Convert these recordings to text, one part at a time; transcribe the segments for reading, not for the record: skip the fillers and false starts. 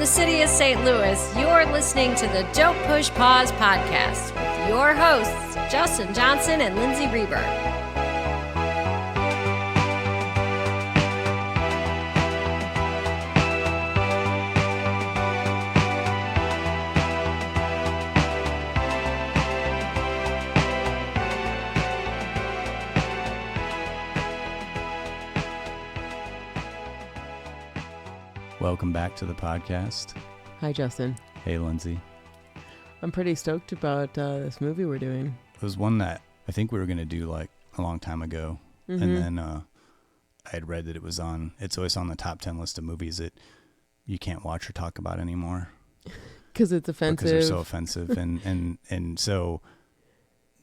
the city of St. Louis, you're listening to the Don't Push Pause podcast with your hosts, Justin Johnson and Lindsay Reber. Welcome back to the podcast. Hi, Justin. Hey, Lindsay. I'm pretty stoked about this movie we're doing. It was one that I think we were going to do like a long time ago. Mm-hmm. And then I had read that it's always on the top 10 list of movies that you can't watch or talk about anymore. Because it's offensive. Because they're so offensive. and so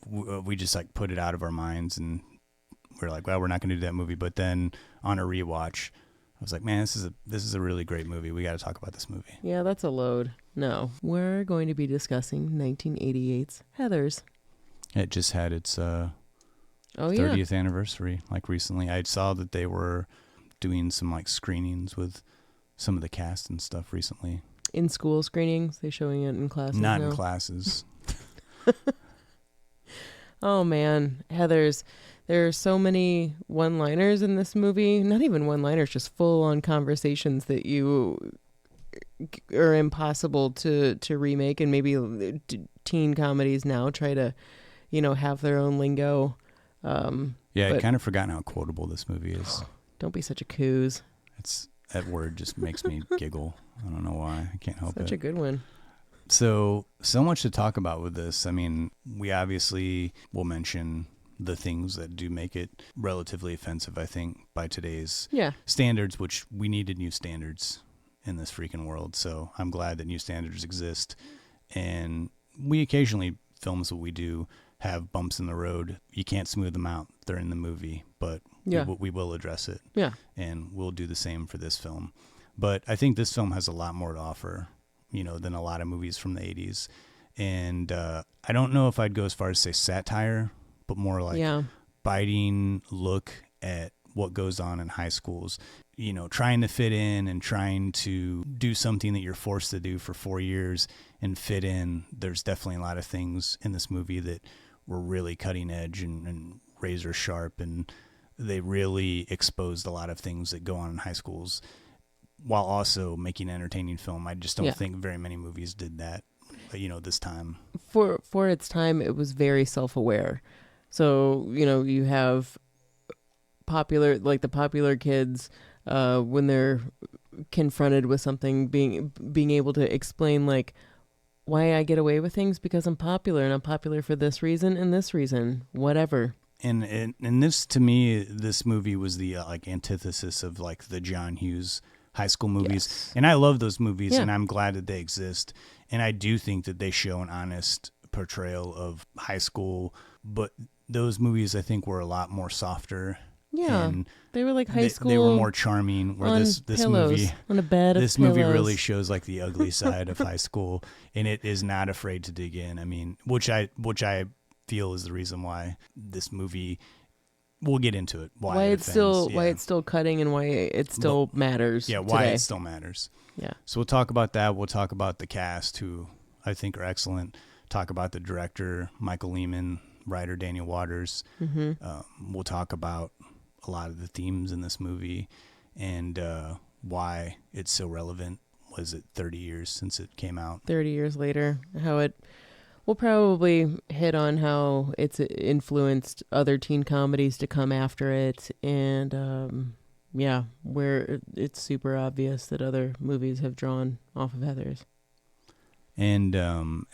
we just like put it out of our minds and we're like, well, we're not going to do that movie. But then on a rewatch, I was like, man, this is a really great movie. We got to talk about this movie. Yeah, that's a load. No, we're going to be discussing 1988's Heathers. It just had its 30th anniversary, like recently. I saw that they were doing some like screenings with some of the cast and stuff recently. In school screenings? They showing it in classes Not now? in classes. Oh, man. Heathers. There are so many one-liners in this movie. Not even one-liners, just full-on conversations that you are impossible to remake. And maybe teen comedies now try to, have their own lingo. I'd kind of forgotten how quotable this movie is. Don't be such a coos. That word just makes me giggle. I don't know why. I can't help it. Such a good one. So much to talk about with this. I mean, we obviously will mention the things that do make it relatively offensive, I think, by today's standards, which we needed new standards in this freaking world. So I'm glad that new standards exist. And we occasionally, films that we do, have bumps in the road. You can't smooth them out. They're in the movie, but we will address it. Yeah. And we'll do the same for this film. But I think this film has a lot more to offer, than a lot of movies from the 80s. And I don't know if I'd go as far as say satire, but more like biting look at what goes on in high schools, trying to fit in and trying to do something that you're forced to do for 4 years and fit in. There's definitely a lot of things in this movie that were really cutting edge and razor sharp, and they really exposed a lot of things that go on in high schools while also making an entertaining film. I just don't think very many movies did that, this time. For its time, it was very self-aware. So, you have the popular kids, when they're confronted with something, being able to explain, like, why I get away with things because I'm popular, and I'm popular for this reason and this reason, whatever. And this, to me, this movie was the antithesis of like the John Hughes high school movies. Yes. And I love those movies, and I'm glad that they exist. And I do think that they show an honest portrayal of high school, but those movies, I think, were a lot more softer. Yeah, and they were like high school. They were more charming. Where this pillows, movie on a bed of this pillows. movie really shows like the ugly side of high school, and it is not afraid to dig in. I mean, which I feel is the reason why this movie. We'll get into it. Why it's still cutting and why it still matters. Yeah, why today. it still matters. Yeah. So we'll talk about that. We'll talk about the cast, who I think are excellent. Talk about the director, Michael Lehmann, writer Daniel Waters. Mm-hmm. We'll talk about a lot of the themes in this movie and why it's so relevant. Was it 30 years since it came out? 30 years later. We'll probably hit on how it's influenced other teen comedies to come after it. And where it's super obvious that other movies have drawn off of Heathers. And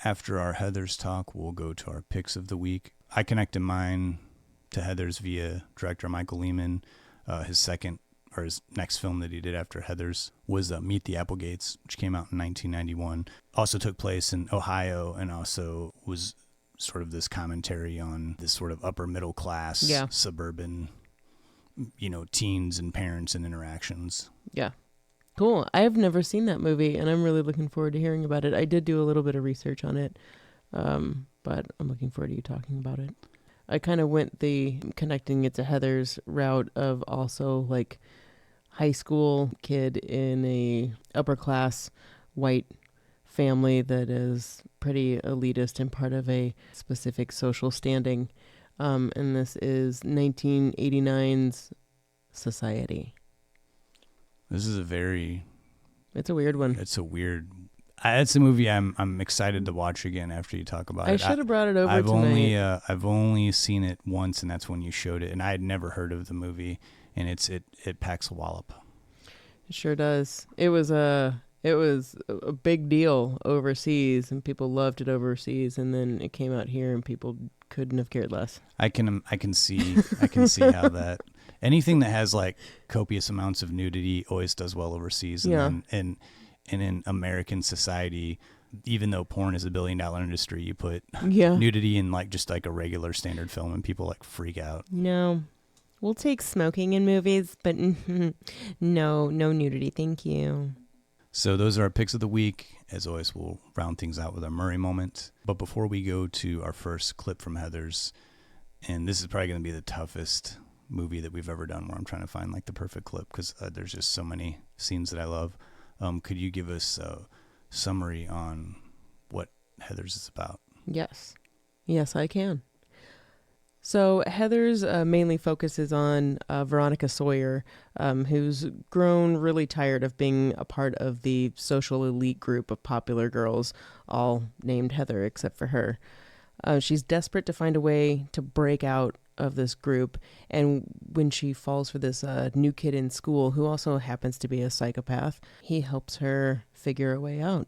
after our Heathers talk, we'll go to our picks of the week. I connected mine to Heathers via director Michael Lehmann. His next film that he did after Heathers was Meet the Applegates, which came out in 1991. Also took place in Ohio and also was sort of this commentary on this sort of upper middle class, suburban, teens and parents and interactions. Yeah. Cool. I've never seen that movie, and I'm really looking forward to hearing about it. I did do a little bit of research on it, but I'm looking forward to you talking about it. I kind of went the connecting it to Heathers route of also like high school kid in a upper class white family that is pretty elitist and part of a specific social standing. And this is 1989's Society. This is It's a weird one. It's a movie I'm excited to watch again after you talk about it. I should have brought it over tonight. I've only seen it once, and that's when you showed it, and I had never heard of the movie, and it packs a wallop. It sure does. It was a big deal overseas, and people loved it overseas, and then it came out here, and people couldn't have cared less. I can see how that anything that has like copious amounts of nudity always does well overseas, and in American society, even though porn is $1 billion industry, you put nudity in like just like a regular standard film, and people like freak out. No, we'll take smoking in movies, but no nudity, thank you. So those are our picks of the week. As always, we'll round things out with our Murray moment. But before we go to our first clip from Heathers, and this is probably going to be the toughest movie that we've ever done, where I'm trying to find like the perfect clip, because there's just so many scenes that I love. Could you give us a summary on what Heathers is about? Yes, I can. So Heathers mainly focuses on Veronica Sawyer, who's grown really tired of being a part of the social elite group of popular girls, all named Heather except for her. She's desperate to find a way to break out of this group, and when she falls for this new kid in school who also happens to be a psychopath, he helps her figure a way out.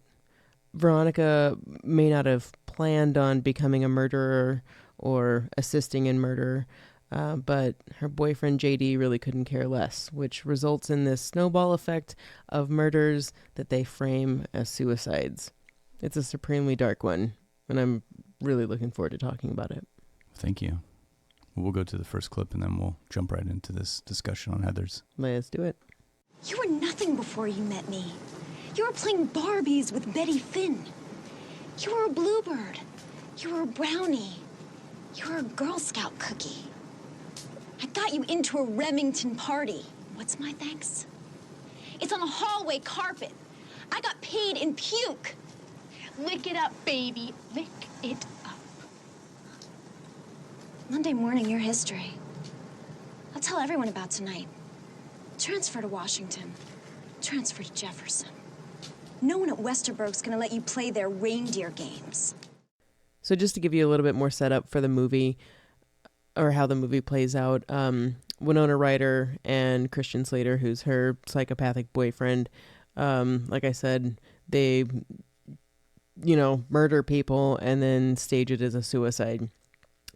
Veronica may not have planned on becoming a murderer or assisting in murder, but her boyfriend JD really couldn't care less, which results in this snowball effect of murders that they frame as suicides. It's a supremely dark one, and I'm really looking forward to talking about it. Thank you. We'll go to the first clip, and then we'll jump right into this discussion on Heathers. Let's do it. You were nothing before you met me. You were playing Barbies with Betty Finn. You were a bluebird. You were a brownie. You were a Girl Scout cookie. I got you into a Remington party. What's my thanks? It's on a hallway carpet. I got paid in puke. Lick it up, baby. Lick it up. Monday morning, your history. I'll tell everyone about tonight. Transfer to Washington. Transfer to Jefferson. No one at Westerberg's gonna let you play their reindeer games. So just to give you a little bit more setup for the movie, or how the movie plays out, Winona Ryder and Christian Slater, who's her psychopathic boyfriend, like I said, they, murder people and then stage it as a suicide.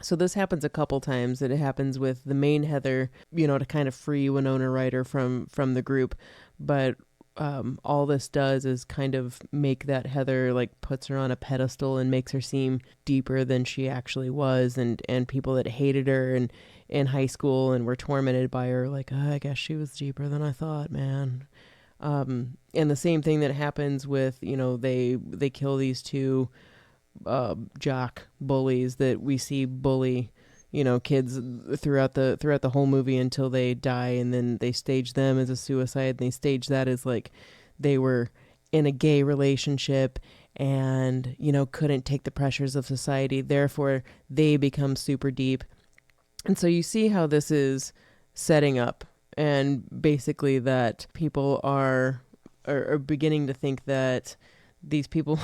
So this happens a couple times. It happens with the main Heather, to kind of free Winona Ryder from the group. But all this does is kind of make that Heather, like, puts her on a pedestal and makes her seem deeper than she actually was. And people that hated her and in high school and were tormented by her, like, I guess she was deeper than I thought, man. And the same thing that happens with, they kill these two jock bullies that we see bully kids throughout the whole movie until they die, and then they stage them as a suicide, and they stage that as like they were in a gay relationship and couldn't take the pressures of society, therefore they become super deep. And so you see how this is setting up, and basically that people are beginning to think that these people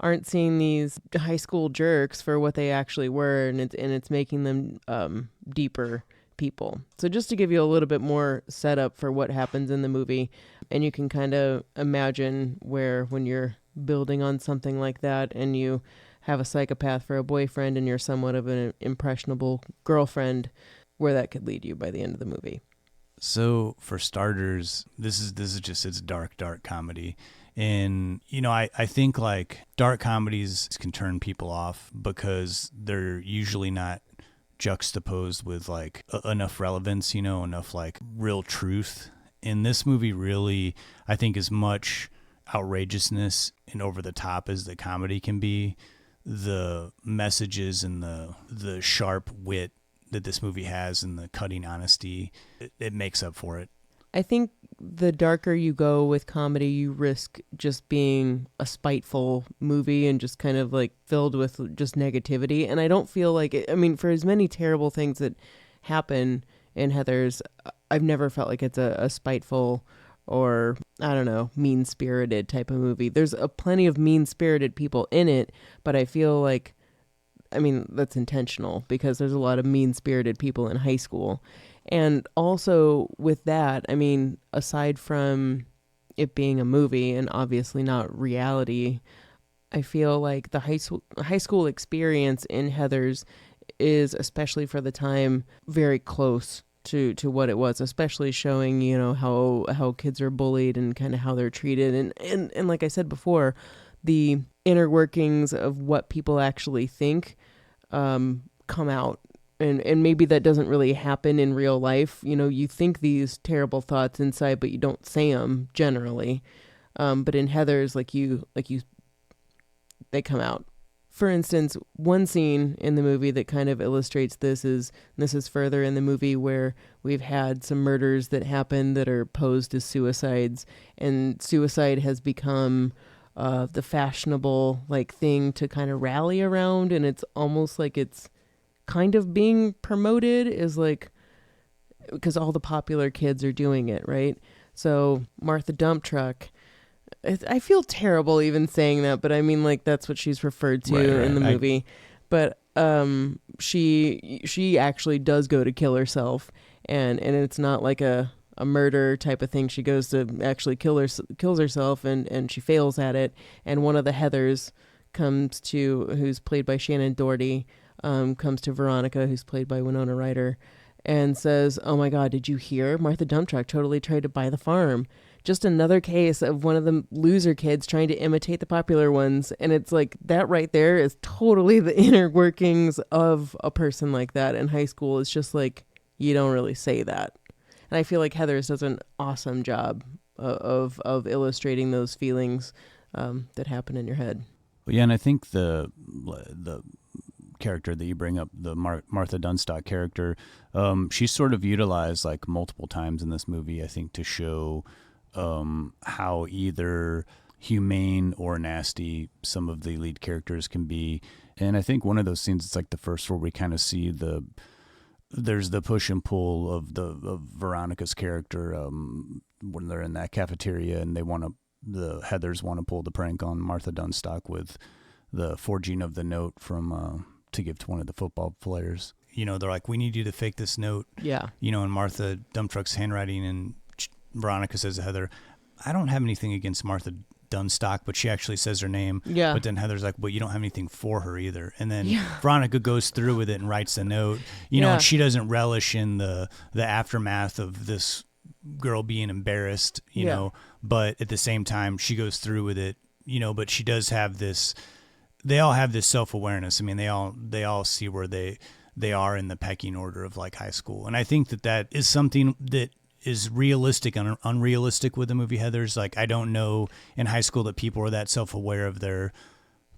aren't seeing these high school jerks for what they actually were, and it's making them deeper people. So just to give you a little bit more setup for what happens in the movie, and you can kind of imagine where when you're building on something like that and you have a psychopath for a boyfriend and you're somewhat of an impressionable girlfriend, where that could lead you by the end of the movie. So for starters, this is just, it's dark comedy. And, I think like dark comedies can turn people off because they're usually not juxtaposed with like enough relevance, enough like real truth. And this movie really, I think, as much outrageousness and over the top as the comedy can be, the messages and the sharp wit that this movie has and the cutting honesty, it makes up for it. I think the darker you go with comedy, you risk just being a spiteful movie and just kind of like filled with just negativity. And I don't feel like it, I mean, for as many terrible things that happen in Heathers, I've never felt like it's a spiteful or, I don't know, mean-spirited type of movie. There's plenty of mean-spirited people in it, but I feel like, I mean, that's intentional because there's a lot of mean-spirited people in high school. And also with that, I mean, aside from it being a movie and obviously not reality, I feel like the high school experience in Heathers is, especially for the time, very close to what it was, especially showing, you know, how kids are bullied and kind of how they're treated. And like I said before, the inner workings of what people actually think come out. And maybe that doesn't really happen in real life. You know, you think these terrible thoughts inside, but you don't say them generally. But in Heathers, they come out. For instance, one scene in the movie that kind of illustrates this is further in the movie where we've had some murders that happen that are posed as suicides, and suicide has become the fashionable like thing to kind of rally around, and it's almost like it's kind of being promoted is like because all the popular kids are doing it, right? So Martha Dump Truck, I feel terrible even saying that, but I mean, like, that's what she's referred to in the movie. But she actually does go to kill herself, and it's not like a murder type of thing. She goes to actually kills herself, and she fails at it. And one of the Heathers who's played by Shannon Doherty, comes to Veronica, who's played by Winona Ryder, and says, "Oh my God, did you hear? Martha Dump Truck totally tried to buy the farm." Just another case of one of the loser kids trying to imitate the popular ones. And it's like that right there is totally the inner workings of a person like that in high school. It's just like, you don't really say that. And I feel like Heathers does an awesome job of illustrating those feelings that happen in your head. Well, yeah, and I think the character that you bring up, the Martha Dunstock character, she's sort of utilized like multiple times in this movie, I think, to show how either humane or nasty some of the lead characters can be. And I think one of those scenes, it's like the first where we kind of see there's the push and pull of Veronica's character when they're in that cafeteria and the Heathers want to pull the prank on Martha Dunstock with the forging of the note from to give to one of the football players. You know, they're like, we need you to fake this note. Yeah. You know, in Martha Dump Truck's handwriting, and Veronica says to Heather, I don't have anything against Martha Dunstock, but she actually says her name. Yeah. But then Heather's like, well, you don't have anything for her either. And then Veronica goes through with it and writes the note, you know, and she doesn't relish in the aftermath of this girl being embarrassed, you know, but at the same time, she goes through with it, you know, but she does have this, they all have this self-awareness. I mean, they all see where they are in the pecking order of like high school. And I think that is something that is realistic and unrealistic with the movie Heathers. Like, I don't know in high school that people are that self-aware of their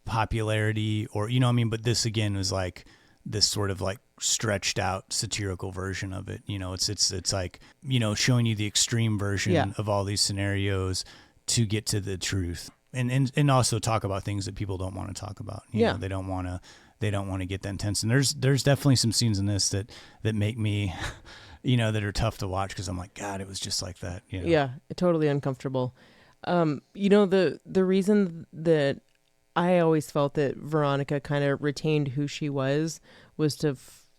popularity or, you know what I mean? But this again is like this sort of like stretched out satirical version of it. You know, it's like, you know, showing you the extreme version of all these scenarios to get to the truth. And also talk about things that people don't want to talk about. You know, they don't want to get that intense. And there's definitely some scenes in this that make me, you know, that are tough to watch because I'm like, God, it was just like that. You know? Yeah, totally uncomfortable. You know, the reason that I always felt that Veronica kind of retained who she was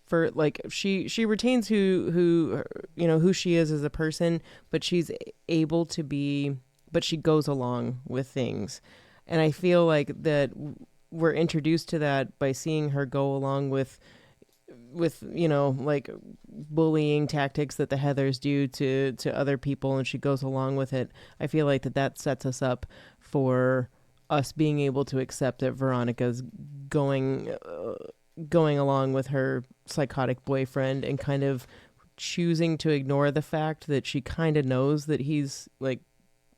for like she retains who you know who she is as a person, but she's able to be. But she goes along with things. And I feel like that we're introduced to that by seeing her go along with, you know, like bullying tactics that the Heathers do to other people, and she goes along with it. I feel like that sets us up for us being able to accept that Veronica's going along with her psychotic boyfriend and kind of choosing to ignore the fact that she kind of knows that he's like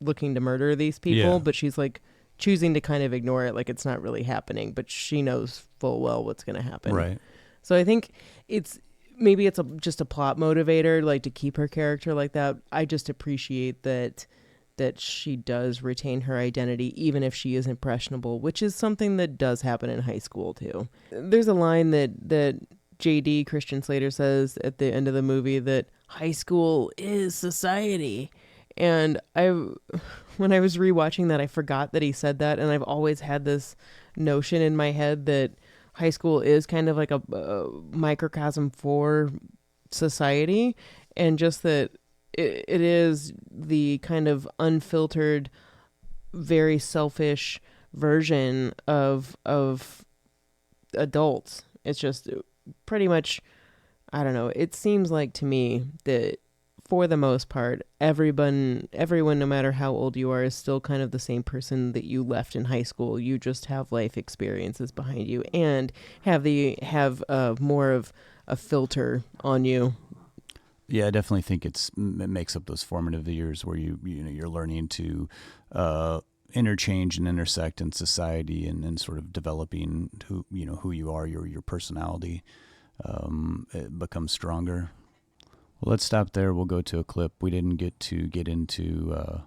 looking to murder these people, but she's like choosing to kind of ignore it like it's not really happening, but she knows full well what's going to happen. Right. So I think it's maybe it's just a plot motivator, like to keep her character like that. I just appreciate that she does retain her identity, even if she is impressionable, which is something that does happen in high school too. There's a line that JD, Christian Slater, says at the end of the movie that high school is society. And when I was rewatching that, I forgot that he said that. And I've always had this notion in my head that high school is kind of like a microcosm for society. And just that it is the kind of unfiltered, very selfish version of adults. It's just pretty much, I don't know, it seems like to me that for the most part, everyone, no matter how old you are, is still kind of the same person that you left in high school. You just have life experiences behind you and have more of a filter on you. Yeah, I definitely think it makes up those formative years where you're learning to interchange and intersect in society and sort of developing who you are, your personality. It becomes stronger. Well, let's stop there. We'll go to a clip. We didn't get into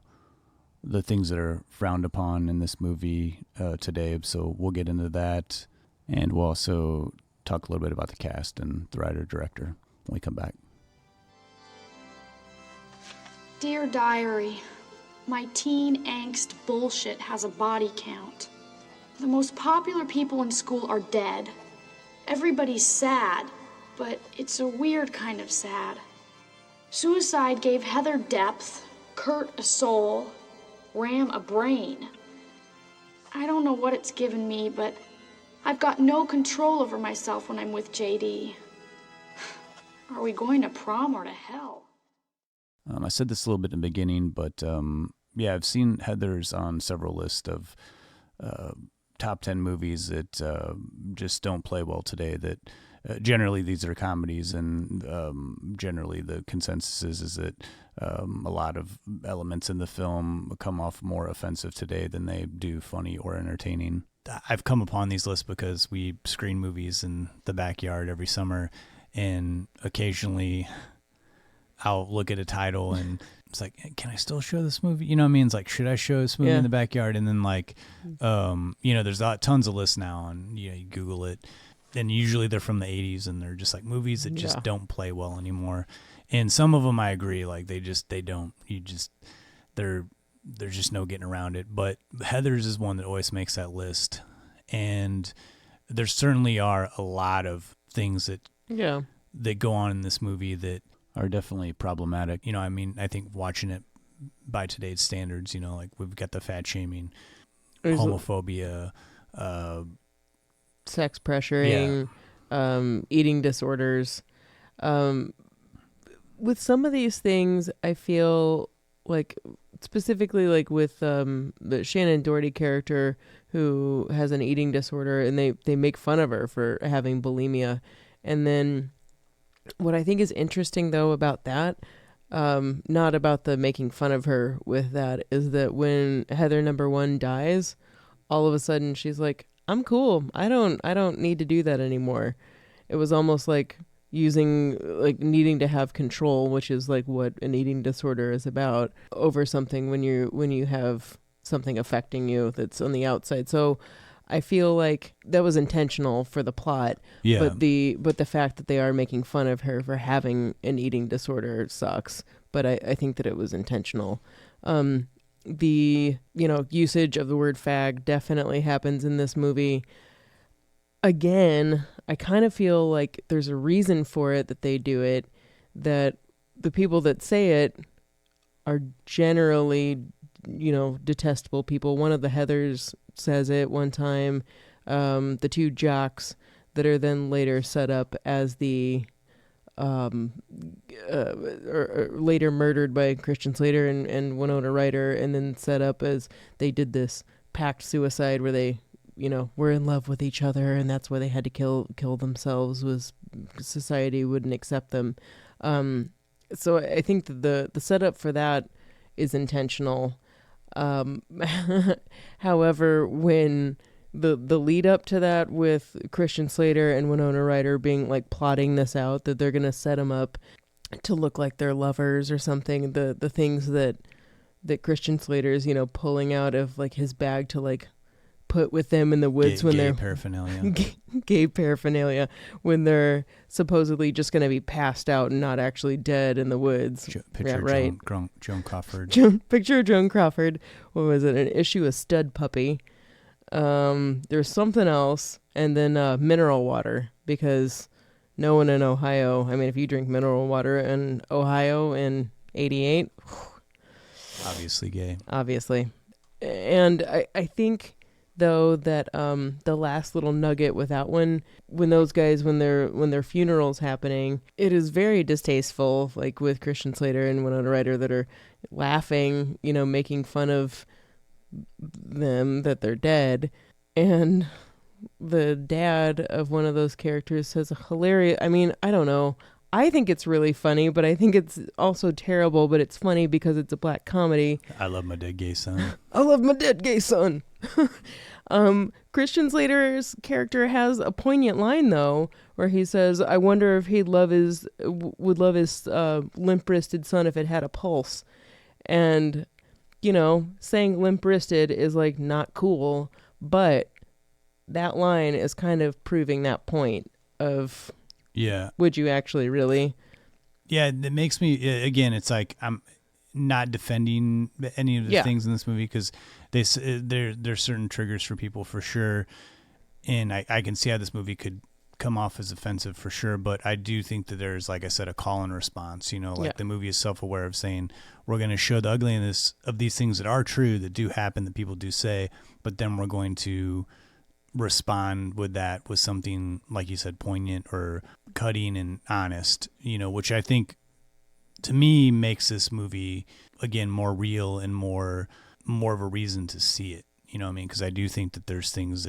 the things that are frowned upon in this movie today, so we'll get into that, and we'll also talk a little bit about the cast and the writer-director when we come back. Dear Diary, my teen angst bullshit has a body count. The most popular people in school are dead. Everybody's sad, but it's a weird kind of sad. Suicide gave Heather depth, Kurt a soul, Ram a brain. I don't know what it's given me, but I've got no control over myself when I'm with JD. Are we going to prom or to hell? I said this a little bit in the beginning, but yeah, I've seen Heathers on several lists of top 10 movies that just don't play well today. That generally these are comedies, and generally the consensus is that a lot of elements in the film come off more offensive today than they do funny or entertaining. I've come upon these lists because we screen movies in the backyard every summer, and occasionally I'll look at a title and it's like, can I still show this movie? You know what I mean? It's like, should I show this movie in the backyard? And then like, there's tons of lists now, and you Google it, and usually they're from the 80s, and they're just like movies that just don't play well anymore. And some of them I agree, like there's just no getting around it. But Heathers is one that always makes that list. And there certainly are a lot of things that go on in this movie that are definitely problematic. I think watching it by today's standards, like we've got the fat shaming, homophobia, sex pressuring, eating disorders. With some of these things, I feel like, specifically like with the Shannon Doherty character who has an eating disorder, and they make fun of her for having bulimia. And then what I think is interesting, though, about that, not about the making fun of her with that, is that when Heather number 1 dies, all of a sudden she's like, I'm cool. I don't need to do that anymore. It was almost like needing to have control, which is like what an eating disorder is about, over something when you have something affecting you that's on the outside. So I feel like that was intentional for the plot, but the fact that they are making fun of her for having an eating disorder sucks. But I think that it was intentional. The usage of the word fag definitely happens in this movie. Again, I kind of feel like there's a reason for it, that they do it, that the people that say it are generally detestable people. One of the Heathers says it one time. The two jocks that are then later set up as the later murdered by Christian Slater and Winona Ryder, and then set up as they did this pact suicide where they were in love with each other, and that's why they had to kill themselves, was society wouldn't accept them. So I think that the setup for that is intentional. However, when the lead up to that with Christian Slater and Winona Ryder being like plotting this out, that they're going to set him up to look like they're lovers or something. The things that Christian Slater is, pulling out of like his bag to like put with them in the woods when they're paraphernalia. Gay paraphernalia when they're supposedly just going to be passed out and not actually dead in the woods. Picture Joan Crawford. Picture Joan Crawford. What was it? An issue of Stud Puppy. There's something else, and then mineral water, because no one in Ohio, I mean, if you drink mineral water in Ohio in 88, obviously gay. Obviously. And I think, though, that the last little nugget with that one, when those guys, when their funeral's happening, it is very distasteful, like with Christian Slater and Winona Ryder, that are laughing, making fun of them that they're dead. And the dad of one of those characters says a hilarious, I mean, I don't know, I think it's really funny, but I think it's also terrible, but it's funny because it's a black comedy. I love my dead gay son. I love my dead gay son. Christian Slater's character has a poignant line, though, where he says, I wonder if would love his limp-wristed son if it had a pulse. And saying limp-wristed is like not cool, but that line is kind of proving that point of, would you actually really? Yeah, it makes me, again, it's like I'm not defending any of the things in this movie, because there's certain triggers for people for sure, and I can see how this movie could come off as offensive for sure, but I do think that there's, like I said, a call and response. The movie is self-aware of saying we're going to show the ugliness of these things that are true, that do happen, that people do say, but then we're going to respond with that with something, like you said, poignant or cutting and honest, which I think to me makes this movie again more real and more of a reason to see it. Because I do think that there's things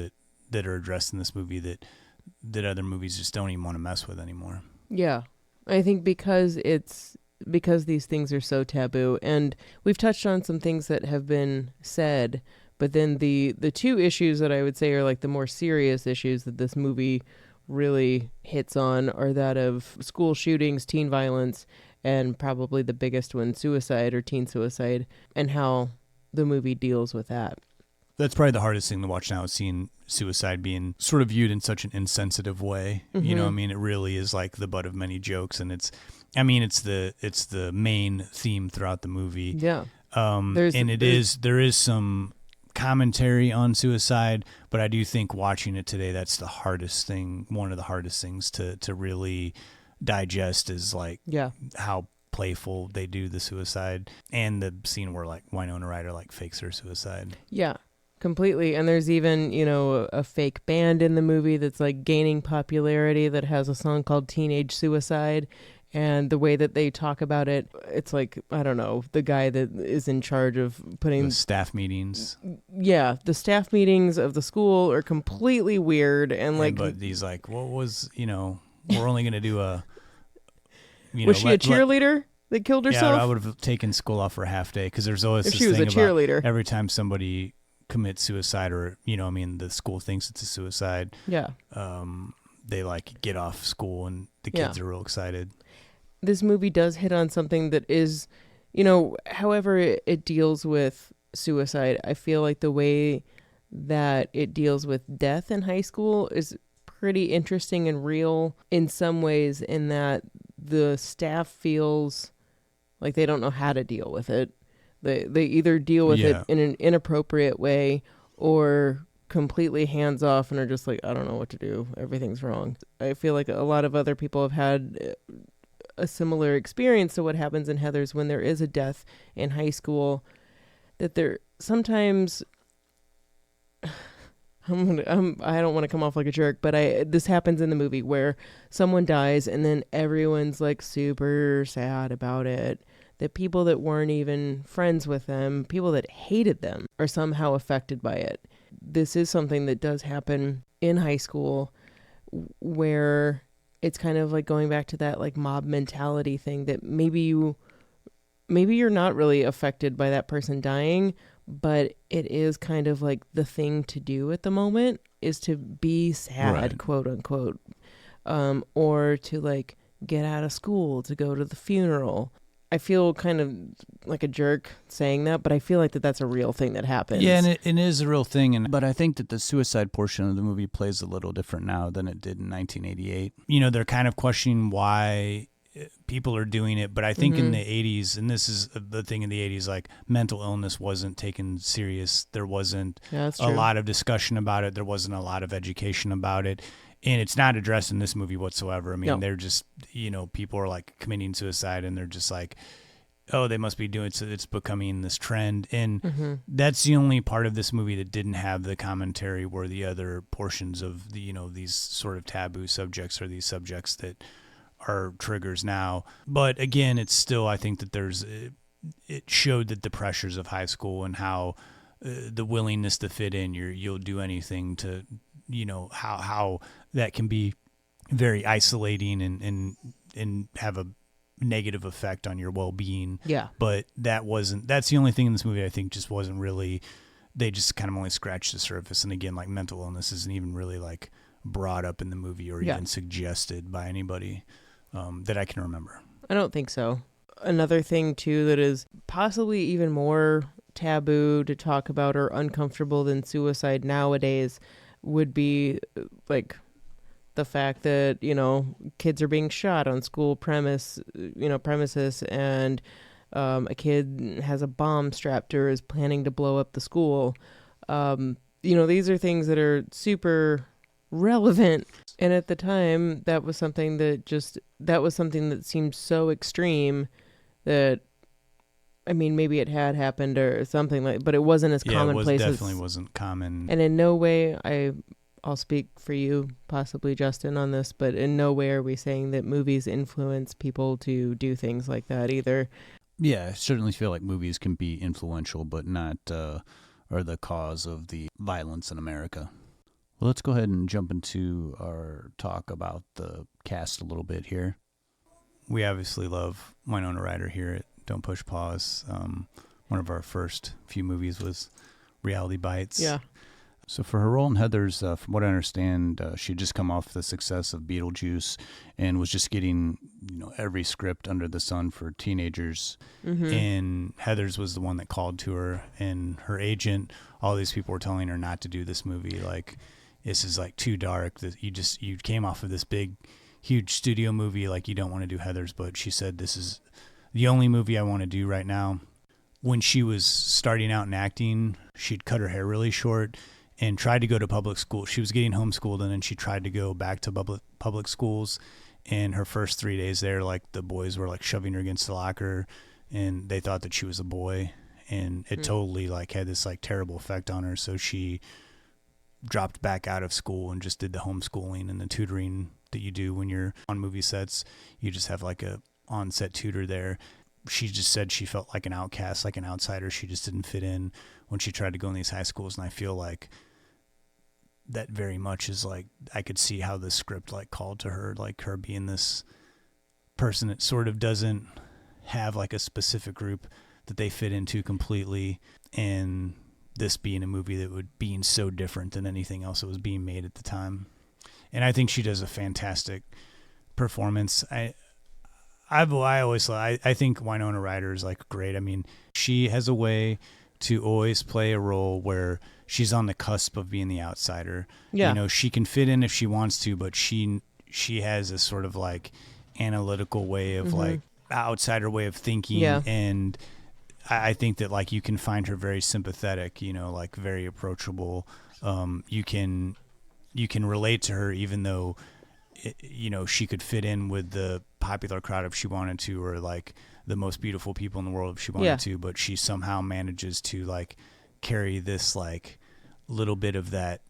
that are addressed in this movie that other movies just don't even want to mess with anymore. Yeah. I think because these things are so taboo, and we've touched on some things that have been said, but then the two issues that I would say are like the more serious issues that this movie really hits on are that of school shootings, teen violence, and probably the biggest one, suicide or teen suicide, and how the movie deals with that. That's probably the hardest thing to watch now, is seeing suicide being sort of viewed in such an insensitive way. Mm-hmm. It really is like the butt of many jokes, and it's the main theme throughout the movie. Yeah. There is some commentary on suicide, but I do think watching it today, that's the hardest thing, one of the hardest things to really digest, is like how playful they do the suicide, and the scene where like Winona Ryder like fakes her suicide. Yeah. Completely. And there's even, a fake band in the movie that's like gaining popularity that has a song called Teenage Suicide. And the way that they talk about it, it's like, I don't know, the guy that is in charge of putting... The staff meetings. Yeah, the staff meetings of the school are completely weird. And like... But he's like, what was, we're only going to do a... was she a cheerleader that killed herself? Yeah, I would have taken school off for a half day, because there's always if this she was thing a cheerleader. About every time somebody commits suicide, or, the school thinks it's a suicide. Yeah. They like get off school and the kids are real excited. This movie does hit on something that is, however it deals with suicide, I feel like the way that it deals with death in high school is pretty interesting and real in some ways, in that the staff feels like they don't know how to deal with it. They either deal with it in an inappropriate way or completely hands off and are just like, I don't know what to do. Everything's wrong. I feel like a lot of other people have had a similar experience to what happens in Heathers when there is a death in high school, that there sometimes I don't want to come off like a jerk, but this happens in the movie where someone dies and then everyone's like super sad about it. That people that weren't even friends with them, people that hated them, are somehow affected by it. This is something that does happen in high school, where it's kind of like going back to that like mob mentality thing, that maybe you're not really affected by that person dying, but it is kind of like the thing to do at the moment is to be sad, right. quote unquote, or to like get out of school, to go to the funeral. I feel kind of like a jerk saying that, but I feel like that's a real thing that happens. Yeah, and it is a real thing. But I think that the suicide portion of the movie plays a little different now than it did in 1988. They're kind of questioning why people are doing it. But I think in the 80s, and this is the thing in the 80s, like mental illness wasn't taken serious. There wasn't a lot of discussion about it. There wasn't a lot of education about it. And it's not addressed in this movie whatsoever. I mean, they're just, people are like committing suicide and they're just like, oh, they must be doing it. So it's becoming this trend. And that's the only part of this movie that didn't have the commentary where the other portions of the, these sort of taboo subjects are these subjects that are triggers now. But again, it's still, I think that it showed that the pressures of high school and how the willingness to fit in, you'll do anything to, how that can be very isolating and have a negative effect on your well-being. Yeah. But that's the only thing in this movie I think just wasn't really, they just kind of only scratched the surface. And again, like mental illness isn't even really like brought up in the movie or even suggested by anybody that I can remember. I don't think so. Another thing too that is possibly even more taboo to talk about or uncomfortable than suicide nowadays would be like the fact that, kids are being shot on school premises, and a kid has a bomb strapped to her, is planning to blow up the school. These are things that are super relevant. And at the time, that was something that seemed so extreme that, I mean, maybe it had happened or something but it wasn't as commonplace. It definitely wasn't common. And in no way, I'll speak for you, possibly Justin, on this, but in no way are we saying that movies influence people to do things like that either. Yeah, I certainly feel like movies can be influential, but not are the cause of the violence in America. Well, let's go ahead and jump into our talk about the cast a little bit here. We obviously love Winona Ryder here at Don't Push Pause. One of our first few movies was Reality Bites. Yeah. So for her role in Heathers, from what I understand, she'd just come off the success of Beetlejuice and was just getting, every script under the sun for teenagers. And Heathers was the one that called to her, and her agent, all these people were telling her not to do this movie. Like, this is like too dark. That you came off of this big, huge studio movie. Like, you don't want to do Heathers. But she said, this is the only movie I want to do right now. When she was starting out in acting, she'd cut her hair really short and tried to go to public school. She was getting homeschooled, and then she tried to go back to public schools. And her first 3 days there, like, the boys were like shoving her against the locker, and they thought that she was a boy, and it totally like had this like terrible effect on her. So she dropped back out of school and just did the homeschooling and the tutoring that you do when you're on movie sets. You just have like a on-set tutor there. She just said she felt like an outcast, like an outsider. She just didn't fit in when she tried to go in these high schools. And I feel like that very much is like, I could see how the script like called to her, like her being this person that sort of doesn't have like a specific group that they fit into completely. And this being a movie that would being so different than anything else that was being made at the time. And I think she does a fantastic performance. I think Winona Ryder is like great. I mean, she has a way to always play a role where she's on the cusp of being the outsider. Yeah. She can fit in if she wants to, but she has a sort of like analytical way of like outsider way of thinking. Yeah. And I think that like you can find her very sympathetic, like very approachable. You can relate to her even though she could fit in with the popular crowd if she wanted to, or like the most beautiful people in the world if she wanted to, but she somehow manages to like carry this like little bit of that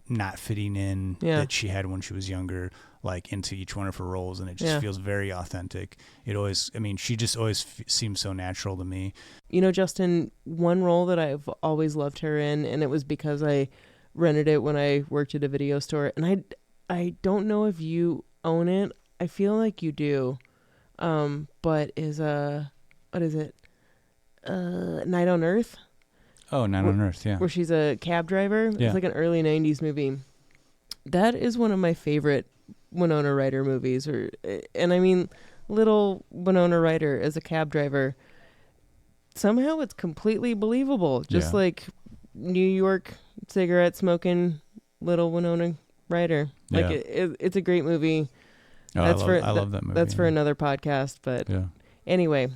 not fitting in that she had when she was younger, like into each one of her roles. And it just feels very authentic. She just always seems so natural to me. Justin, one role that I've always loved her in, and it was because I rented it when I worked at a video store, and I don't know if you own it. I feel like you do. But what is it? Night on Earth? Oh, Night on Earth, yeah. Where she's a cab driver. Yeah. It's like an early 90s movie. That is one of my favorite Winona Ryder movies. And I mean, little Winona Ryder as a cab driver, somehow it's completely believable. Just like New York cigarette smoking little Winona Ryder. Like it's a great movie. Oh, I love that movie. That's for another podcast. But anyway,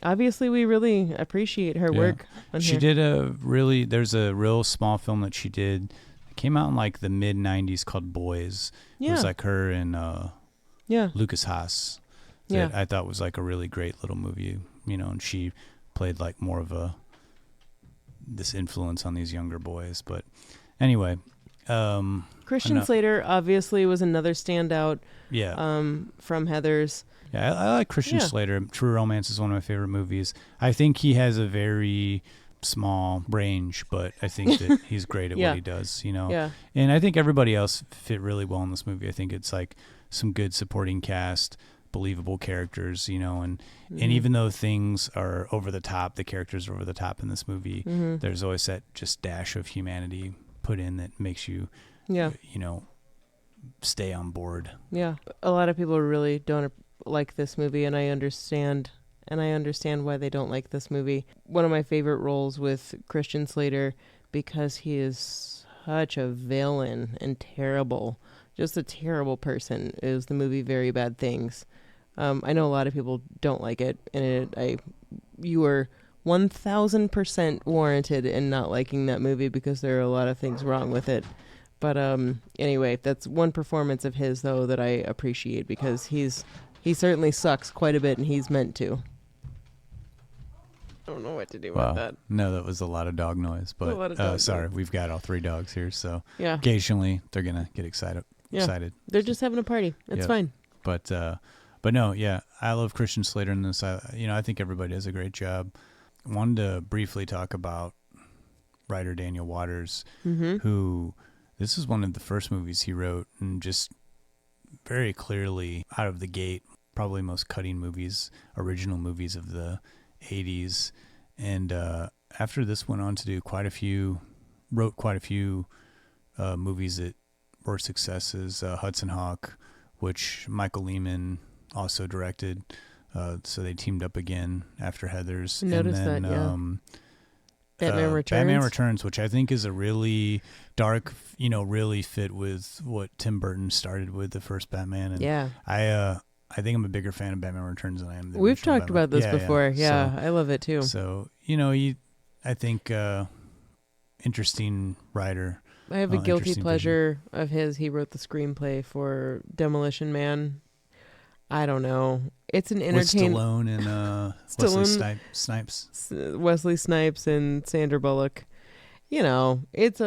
obviously we really appreciate her work. She did there's a real small film that she did. It came out in like the mid 90s called Boys. It was like her and Lucas Haas. That I thought was like a really great little movie, and she played like more of this influence on these younger boys. But anyway, Christian Slater obviously was another standout. From Heathers. Yeah, I like Christian Slater. True Romance is one of my favorite movies. I think he has a very small range, but I think that he's great at what he does, Yeah. And I think everybody else fit really well in this movie. I think it's like some good supporting cast, believable characters, and even though things are over the top, the characters are over the top in this movie, there's always that just dash of humanity put in that makes you, stay on board. Yeah. A lot of people really don't like this movie, and I understand why they don't like this movie. One of my favorite roles with Christian Slater, because he is such a villain and terrible, just a terrible person, is the movie Very Bad Things. I know a lot of people don't like it, and you are 1,000% warranted in not liking that movie because there are a lot of things wrong with it. But anyway, that's one performance of his, though, that I appreciate, because he certainly sucks quite a bit, and he's meant to. I don't know what to do with that. No, that was a lot of dog noise. But sorry, we've got all 3 dogs here, so occasionally they're gonna get excited. They're just having a party. It's fine. But no, I love Christian Slater in this. I think everybody does a great job. I wanted to briefly talk about writer Daniel Waters, who. This is one of the first movies he wrote, and just very clearly out of the gate, probably most cutting movies, original movies of the 80s. And after this, went on to do wrote quite a few movies that were successes. Hudson Hawk, which Michael Lehmann also directed. So they teamed up again after Heathers. Noticed that, Batman Returns. Batman Returns, which I think is a really dark, really fit with what Tim Burton started with, the first Batman. And I think I'm a bigger fan of Batman Returns than I am. We've talked about this before. Yeah, I love it too. So, I think interesting writer. I have a guilty pleasure of his. He wrote the screenplay for Demolition Man. I don't know. It's an entertaining. With Stallone and Wesley Snipes. Wesley Snipes and Sandra Bullock. It's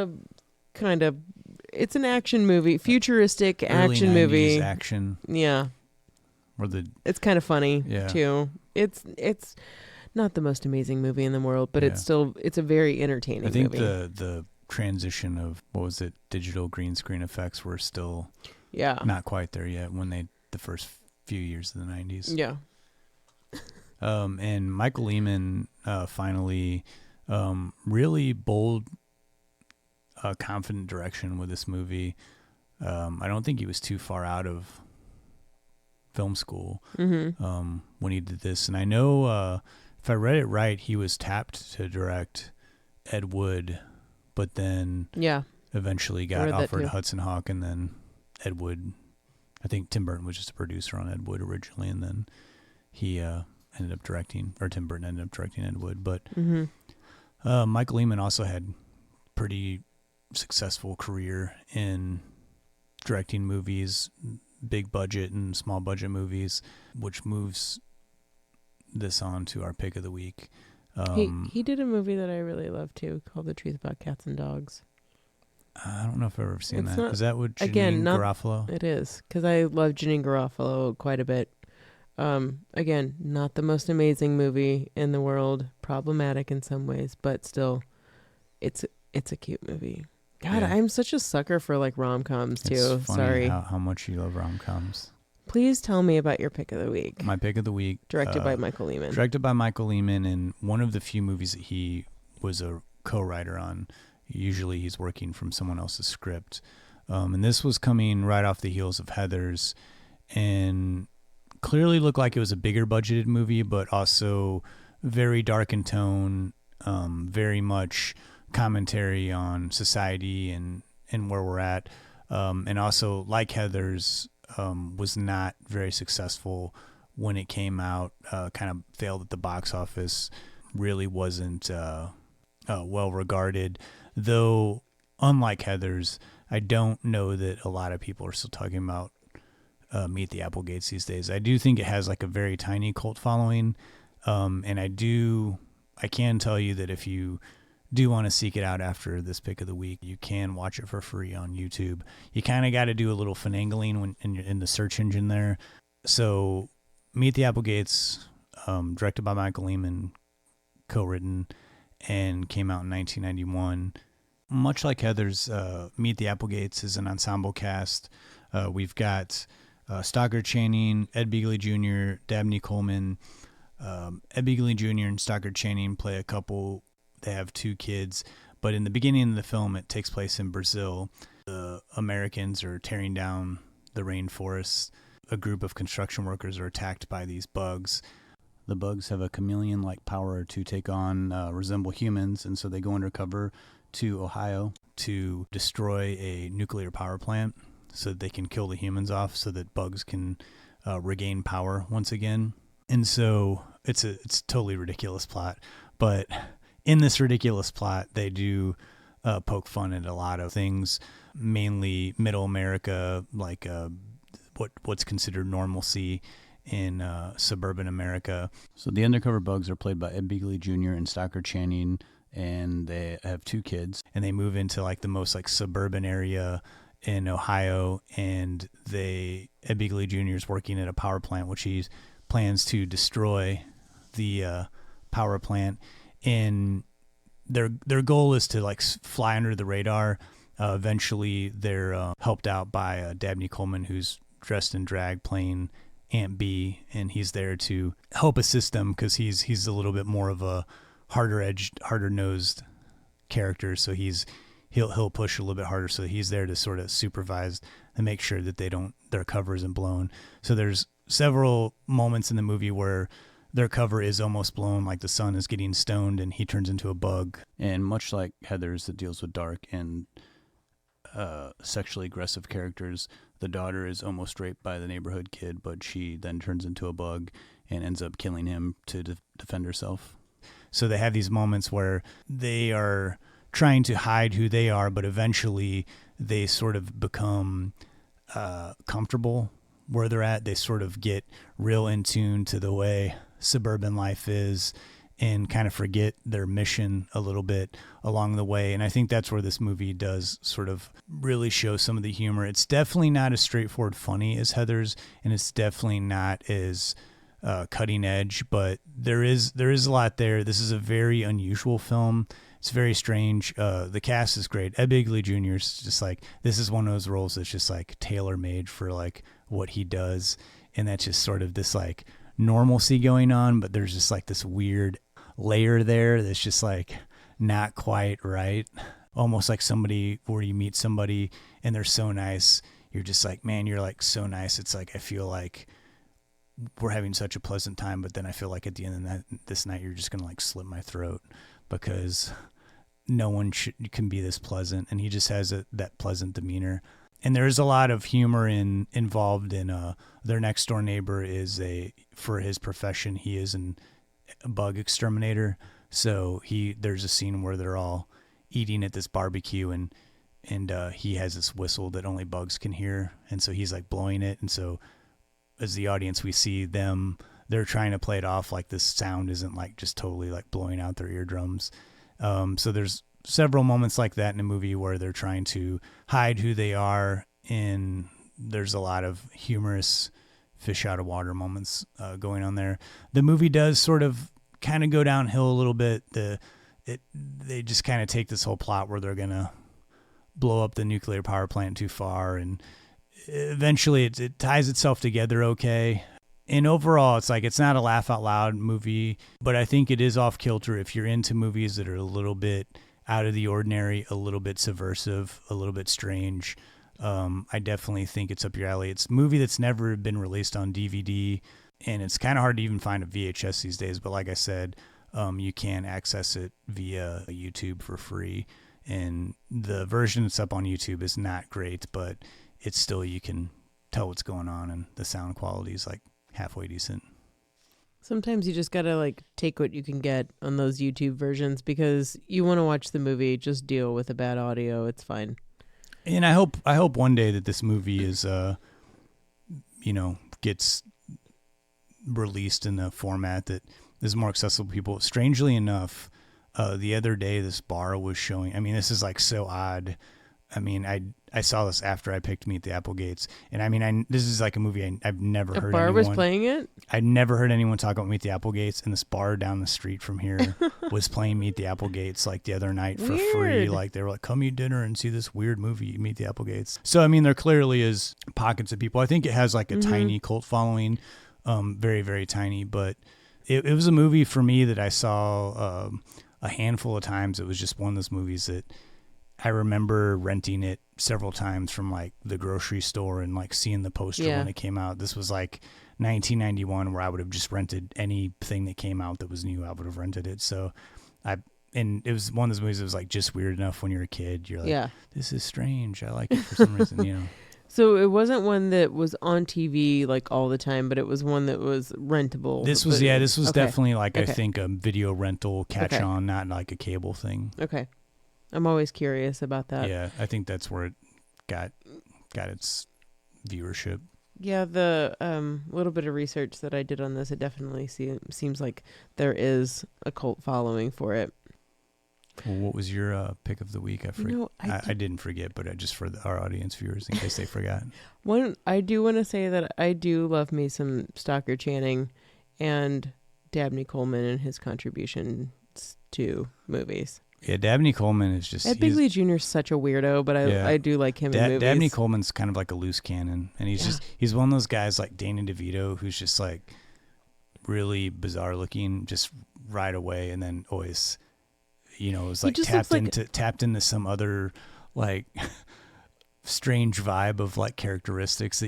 it's an action movie, futuristic action movie. Action. Yeah. It's kind of funny too. It's not the most amazing movie in the world, but it's a very entertaining movie. I think the transition of digital green screen effects were still not quite there yet when the first few years of the 90s. Yeah. And Michael Lehmann finally really bold, confident direction with this movie. I don't think he was too far out of film school when he did this. And I know if I read it right, he was tapped to direct Ed Wood, but then eventually got offered Hudson Hawk, and then Ed Wood. I think Tim Burton was just a producer on Ed Wood originally, and then he ended up directing, or Tim Burton ended up directing Ed Wood. But Michael Lehmann also had pretty successful career in directing movies, big budget and small budget movies, which moves this on to our pick of the week. He did a movie that I really love too, called The Truth About Cats and Dogs. I don't know if I've ever seen that. Is that with Janine Garofalo? It is, because I love Janine Garofalo quite a bit. Again, not the most amazing movie in the world, problematic in some ways, but still, it's a cute movie. God, I'm such a sucker for like rom-coms too. It's funny Sorry. how much you love rom-coms. Please tell me about your pick of the week. My pick of the week. Directed by Michael Lehmann. Directed by Michael Lehmann, and one of the few movies that he was a co-writer on. Usually he's working from someone else's script. And this was coming right off the heels of Heathers, and clearly looked like it was a bigger budgeted movie, but also very dark in tone, very much commentary on society and where we're at. And also, like Heathers, was not very successful when it came out, kind of failed at the box office, really wasn't well regarded. Though, unlike Heathers, I don't know that a lot of people are still talking about Meet the Applegates these days. I do think it has like a very tiny cult following, and I can tell you that if you do want to seek it out after this pick of the week, you can watch it for free on YouTube. You kind of got to do a little finagling when in the search engine there. So Meet the Applegates, directed by Michael Lehmann, co-written, and came out in 1991. Much like Heathers, Meet the Applegates is an ensemble cast. We've got Stockard Channing, Ed Begley Jr., Dabney Coleman. Ed Begley Jr. and Stockard Channing play a couple. They have 2 kids, but in the beginning of the film, it takes place in Brazil. The Americans are tearing down the rainforest. A group of construction workers are attacked by these bugs. The bugs have a chameleon-like power to take on, resemble humans, and so they go undercover to Ohio to destroy a nuclear power plant so that they can kill the humans off so that bugs can regain power once again. And so it's a totally ridiculous plot, but in this ridiculous plot, they do poke fun at a lot of things, mainly middle America, like what's considered normalcy in suburban America. So the undercover bugs are played by Ed Begley Jr. and Stockard Channing, and they have 2 kids, and they move into like the most like suburban area in Ohio, and Ed Begley Jr. is working at a power plant, which he plans to destroy the power plant. And their goal is to like fly under the radar. Eventually, they're helped out by Dabney Coleman, who's dressed in drag, playing Aunt B, and he's there to help assist them because he's a little bit more of a harder-edged, harder-nosed character. So he'll push a little bit harder. So he's there to sort of supervise and make sure that their cover isn't blown. So there's several moments in the movie where their cover is almost blown, like the sun is getting stoned and he turns into a bug. And much like Heathers, that deals with dark and sexually aggressive characters, the daughter is almost raped by the neighborhood kid, but she then turns into a bug and ends up killing him to defend herself. So they have these moments where they are trying to hide who they are, but eventually they sort of become comfortable where they're at. They sort of get real in tune to the way suburban life is and kind of forget their mission a little bit along the way. And I think that's where this movie does sort of really show some of the humor. It's definitely not as straightforward funny as Heathers, and it's definitely not as cutting edge, but there is a lot there. This is a very unusual film. It's very strange. The cast is great. Ed Begley Jr. is just like, this is one of those roles that's just like tailor-made for like what he does, and that's just sort of this like normalcy going on, but there's just like this weird layer there that's just like not quite right. Almost like somebody where you meet somebody and they're so nice, you're just like, man, you're like so nice. It's like, I feel like we're having such a pleasant time, but then I feel like at the end of this night, you're just going to like slit my throat because no one can be this pleasant. And he just has that pleasant demeanor. And there's a lot of humor involved in their next door neighbor is for his profession, he is a bug exterminator. So there's a scene where they're all eating at this barbecue and he has this whistle that only bugs can hear. And so he's like blowing it. And so as the audience, we see they're trying to play it off like this sound isn't like just totally like blowing out their eardrums. So there's several moments like that in a movie where they're trying to hide who they are, and there's a lot of humorous fish out of water moments going on there. The movie does sort of kind of go downhill a little bit. They just kind of take this whole plot where they're gonna blow up the nuclear power plant too far, and eventually it ties itself together okay. And overall, it's like, it's not a laugh out loud movie, but I think it is off kilter if you're into movies that are a little bit out of the ordinary, a little bit subversive, a little bit strange. I definitely think it's up your alley. It's a movie that's never been released on DVD, and it's kind of hard to even find a VHS these days. But like I said, you can access it via YouTube for free. And the version that's up on YouTube is not great, but it's still, you can tell what's going on, and the sound quality is like halfway decent. Sometimes you just gotta like take what you can get on those YouTube versions, because you want to watch the movie, just deal with the bad audio. It's fine. And I hope one day that this movie is, gets released in a format that is more accessible to people. Strangely enough, the other day this bar was showing. I mean, this is like so odd. I mean, I saw this after I picked Meet the Applegates, and I mean, this is like a movie I've never heard. A bar was playing it? I'd never heard anyone talk about Meet the Applegates, and this bar down the street from here was playing Meet the Applegates like the other night for free. Like they were like, "Come eat dinner and see this weird movie, Meet the Applegates." So I mean, there clearly is pockets of people. I think it has like a tiny cult following, very very tiny. But it was a movie for me that I saw a handful of times. It was just one of those movies that I remember renting it several times from like the grocery store and like seeing the poster when it came out. This was like 1991, where I would have just rented anything that came out that was new. I would have rented it. So and it was one of those movies that was like just weird enough when you're a kid. You're like, this is strange. I like it for some reason, So it wasn't one that was on TV like all the time, but it was one that was rentable. This was definitely like, I think a video rental catch on, not like a cable thing. Okay. I'm always curious about that. Yeah, I think that's where it got its viewership. Yeah, the little bit of research that I did on this, it definitely seems like there is a cult following for it. Well, what was your pick of the week? I didn't forget, but just for our audience viewers, in case they forgot. One, I do want to say that I do love me some Stockard Channing and Dabney Coleman and his contributions to movies. Yeah, Dabney Coleman is just... Ed Begley Jr. is such a weirdo, but I do like him in movies. Dabney Coleman's kind of like a loose cannon, and he's one of those guys like Danny DeVito, who's just like really bizarre looking just right away, and then always, is like tapped into some other like strange vibe of like characteristics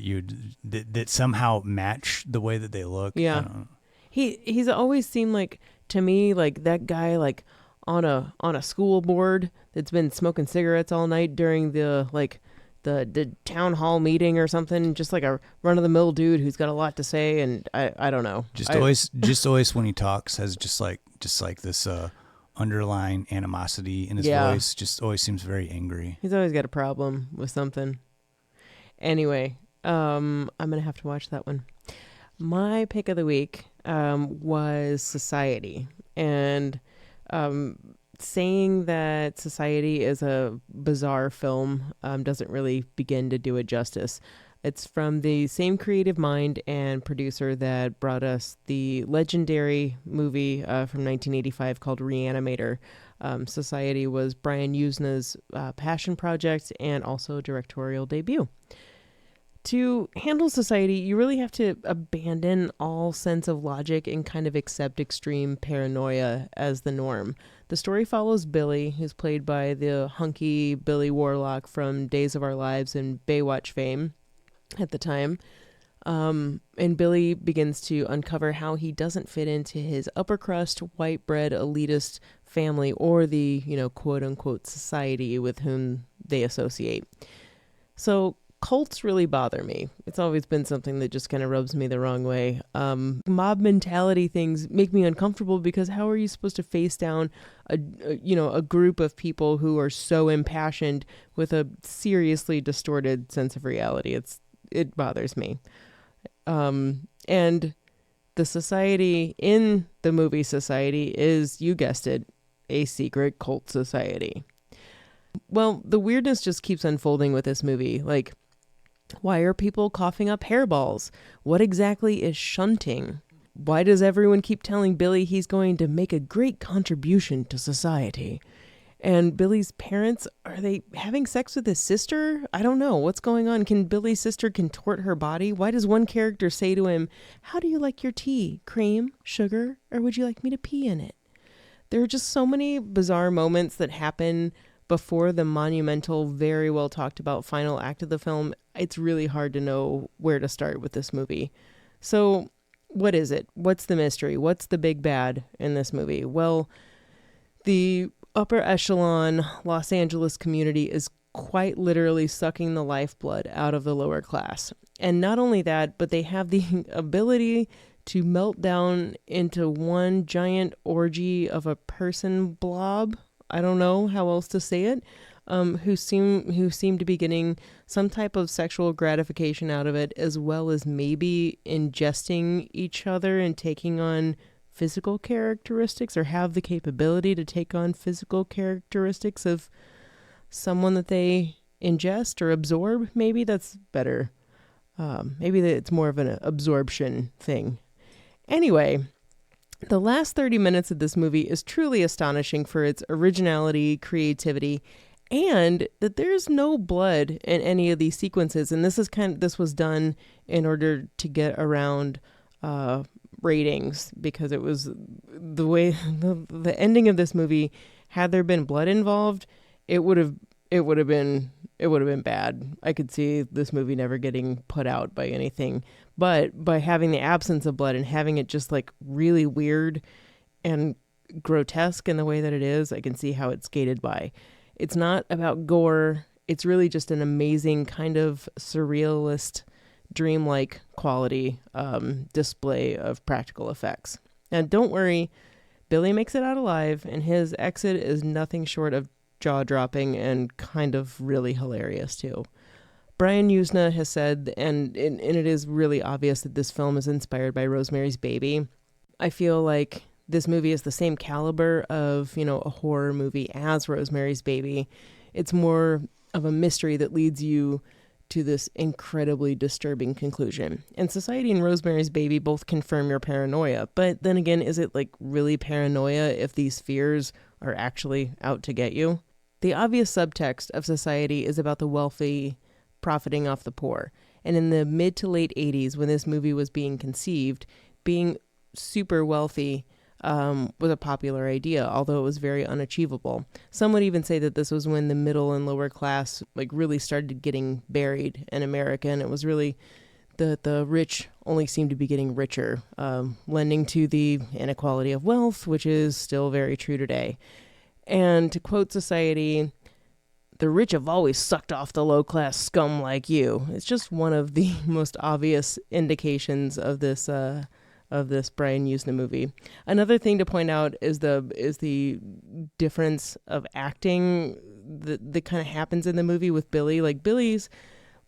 that somehow match the way that they look. Yeah, he's always seemed like, to me, like that guy like on a school board that's been smoking cigarettes all night during the town hall meeting or something, just like a run-of-the-mill dude who's got a lot to say, and I don't know. Always when he talks has just like this underlying animosity in his voice. Just always seems very angry. He's always got a problem with something. Anyway, I'm gonna have to watch that one. My pick of the week was Society, and saying that Society is a bizarre film doesn't really begin to do it justice. It's from the same creative mind and producer that brought us the legendary movie from 1985 called Reanimator. Society was Brian Yuzna's passion project and also directorial debut. To handle Society, you really have to abandon all sense of logic and kind of accept extreme paranoia as the norm. The story follows Billy, who's played by the hunky Billy Warlock from Days of Our Lives and Baywatch fame at the time. And Billy begins to uncover how he doesn't fit into his upper crust, white bread, elitist family or the, quote unquote society with whom they associate. So cults really bother me. It's always been something that just kind of rubs me the wrong way. Mob mentality things make me uncomfortable, because how are you supposed to face down a group of people who are so impassioned with a seriously distorted sense of reality? It bothers me. And the society in the movie Society is, you guessed it, a secret cult society. Well, the weirdness just keeps unfolding with this movie. Like, why are people coughing up hairballs? What exactly is shunting? Why does everyone keep telling Billy he's going to make a great contribution to society? And Billy's parents, are they having sex with his sister? I don't know. What's going on? Can Billy's sister contort her body? Why does one character say to him, "How do you like your tea? Cream, sugar, or would you like me to pee in it?" There are just so many bizarre moments that happen before the monumental, very well talked about final act of the film. It's really hard to know where to start with this movie. So what is it? What's the mystery? What's the big bad in this movie? Well, the upper echelon Los Angeles community is quite literally sucking the lifeblood out of the lower class. And not only that, but they have the ability to melt down into one giant orgy of a person blob. I don't know how else to say it. Who seem to be getting some type of sexual gratification out of it, as well as maybe ingesting each other and taking on physical characteristics, or have the capability to take on physical characteristics of someone that they ingest or absorb. Maybe that's better. Maybe it's more of an absorption thing. Anyway, the last 30 minutes of this movie is truly astonishing for its originality, creativity, and that there's no blood in any of these sequences. And this was done in order to get around ratings, because it was the way the ending of this movie, had there been blood involved, it would have been bad. I could see this movie never getting put out by anything. But by having the absence of blood and having it just like really weird and grotesque in the way that it is, I can see how it's skated by. It's not about gore. It's really just an amazing kind of surrealist, dreamlike quality display of practical effects. And don't worry, Billy makes it out alive, and his exit is nothing short of jaw-dropping and kind of really hilarious too. Brian Usna has said, and it is really obvious, that this film is inspired by Rosemary's Baby. I feel like this movie is the same caliber of, a horror movie as Rosemary's Baby. It's more of a mystery that leads you to this incredibly disturbing conclusion. And Society and Rosemary's Baby both confirm your paranoia. But then again, is it like really paranoia if these fears are actually out to get you? The obvious subtext of Society is about the wealthy profiting off the poor. And in the mid to late 80s, when this movie was being conceived, being super wealthy was a popular idea, although it was very unachievable. Some would even say that this was when the middle and lower class really started getting buried in America, and it was really the rich only seemed to be getting richer, lending to the inequality of wealth, which is still very true today. And to quote Society, "The rich have always sucked off the low-class scum like you." It's just one of the most obvious indications of this Brian Usna movie. Another thing to point out is the difference of acting that kind of happens in the movie with Billy. Like, Billy's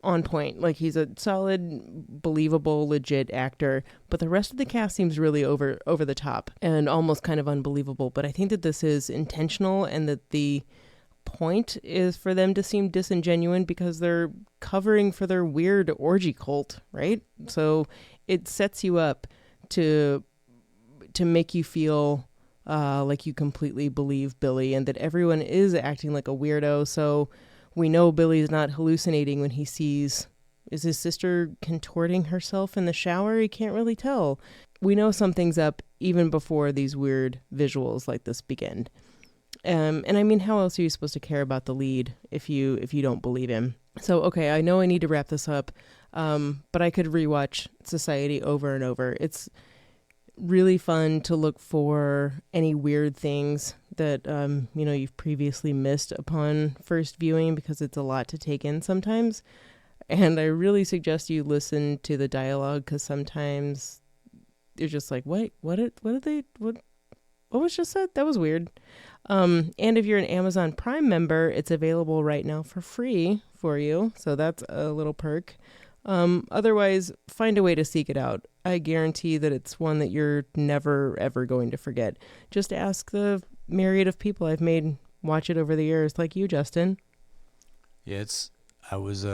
on point. Like, he's a solid, believable, legit actor, but the rest of the cast seems really over the top and almost kind of unbelievable. But I think that this is intentional, and that the point is for them to seem disingenuous because they're covering for their weird orgy cult, right? So it sets you up to make you feel like you completely believe Billy, and that everyone is acting like a weirdo. So we know Billy's not hallucinating when he sees, is his sister contorting herself in the shower? He can't really tell. We know something's up even before these weird visuals like this begin. And I mean, how else are you supposed to care about the lead if you don't believe him? So, okay, I know I need to wrap this up, but I could rewatch Society over and over. It's really fun to look for any weird things that, you've previously missed upon first viewing, because it's a lot to take in sometimes. And I really suggest you listen to the dialogue, because sometimes you're just like, wait, what was just said? That was weird. And if you're an Amazon Prime member, it's available right now for free for you. So that's a little perk. Otherwise, find a way to seek it out. I guarantee that it's one that you're never, ever going to forget. Just ask the myriad of people I've made watch it over the years, like you, Justin. Yeah, I was